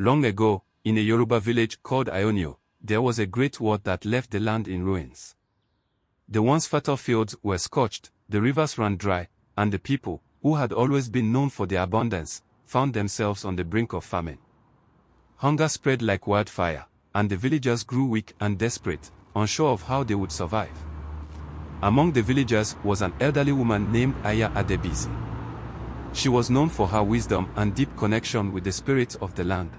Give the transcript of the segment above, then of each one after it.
Long ago, in a Yoruba village called Ayonio, there was a great war that left the land in ruins. The once fertile fields were scorched, the rivers ran dry, and the people, who had always been known for their abundance, found themselves on the brink of famine. Hunger spread like wildfire, and the villagers grew weak and desperate, unsure of how they would survive. Among the villagers was an elderly woman named Iya Adebisi. She was known for her wisdom and deep connection with the spirits of the land.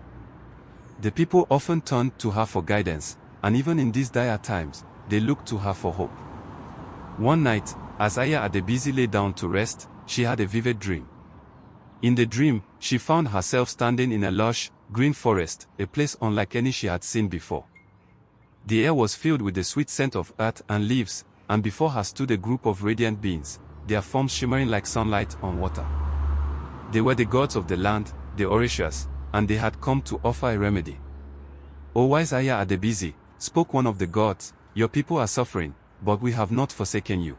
The people often turned to her for guidance, and even in these dire times, they looked to her for hope. One night, as Iya Adebisi lay down to rest, she had a vivid dream. In the dream, she found herself standing in a lush, green forest, a place unlike any she had seen before. The air was filled with the sweet scent of earth and leaves, and before her stood a group of radiant beings, their forms shimmering like sunlight on water. They were the gods of the land, the Orishas, and they had come to offer a remedy. "O wise Iya Adebisi," spoke one of the gods, "your people are suffering, but we have not forsaken you.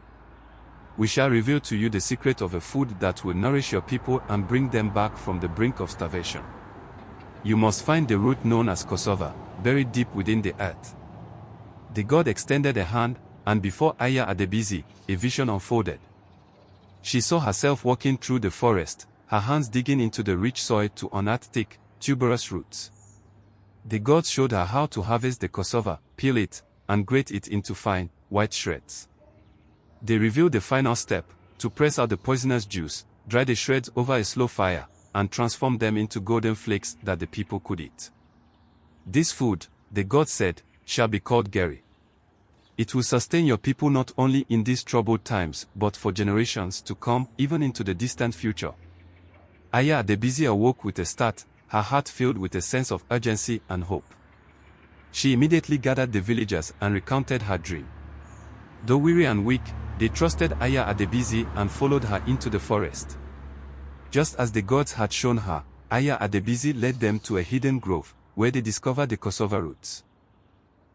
We shall reveal to you the secret of a food that will nourish your people and bring them back from the brink of starvation. You must find the root known as cassava, buried deep within the earth." The god extended a hand, and before Iya Adebisi, a vision unfolded. She saw herself walking through the forest, her hands digging into the rich soil to unearth thick, tuberous roots. The gods showed her how to harvest the cassava, peel it, and grate it into fine, white shreds. They revealed the final step: to press out the poisonous juice, dry the shreds over a slow fire, and transform them into golden flakes that the people could eat. "This food," the gods said, "shall be called Garri. It will sustain your people not only in these troubled times but for generations to come, even into the distant future." Iya Adebisi awoke with a start, her heart filled with a sense of urgency and hope. She immediately gathered the villagers and recounted her dream. Though weary and weak, they trusted Iya Adebisi and followed her into the forest. Just as the gods had shown her, Iya Adebisi led them to a hidden grove, where they discovered the cassava roots.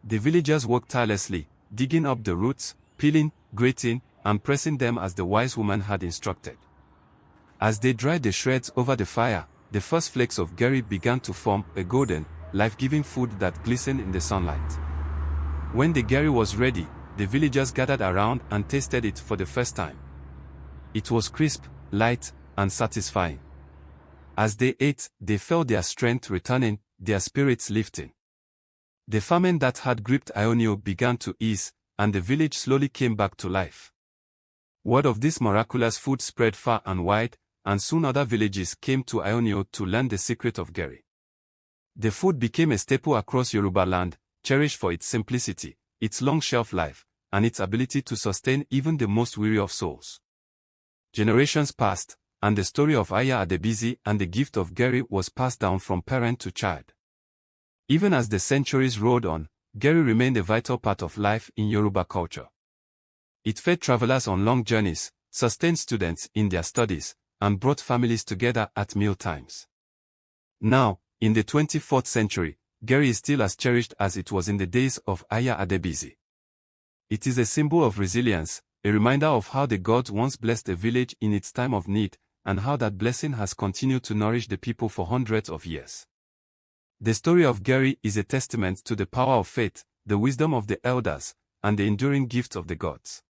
The villagers worked tirelessly, digging up the roots, peeling, grating, and pressing them as the wise woman had instructed. As they dried the shreds over the fire, the first flakes of Garri began to form, a golden, life-giving food that glistened in the sunlight. When the Garri was ready, the villagers gathered around and tasted it for the first time. It was crisp, light, and satisfying. As they ate, they felt their strength returning, their spirits lifting. The famine that had gripped Ayonio began to ease, and the village slowly came back to life. Word of this miraculous food spread far and wide, and soon other villages came to Ayonio to learn the secret of Garri. The food became a staple across Yoruba land, cherished for its simplicity, its long shelf life, and its ability to sustain even the most weary of souls. Generations passed, and the story of Iya Adebisi and the gift of Garri was passed down from parent to child. Even as the centuries rolled on, Garri remained a vital part of life in Yoruba culture. It fed travelers on long journeys, sustained students in their studies, and brought families together at meal times. Now, in the 24th century, Garri is still as cherished as it was in the days of Iya Adebisi. It is a symbol of resilience, a reminder of how the gods once blessed a village in its time of need, and how that blessing has continued to nourish the people for hundreds of years. The story of Garri is a testament to the power of faith, the wisdom of the elders, and the enduring gift of the gods.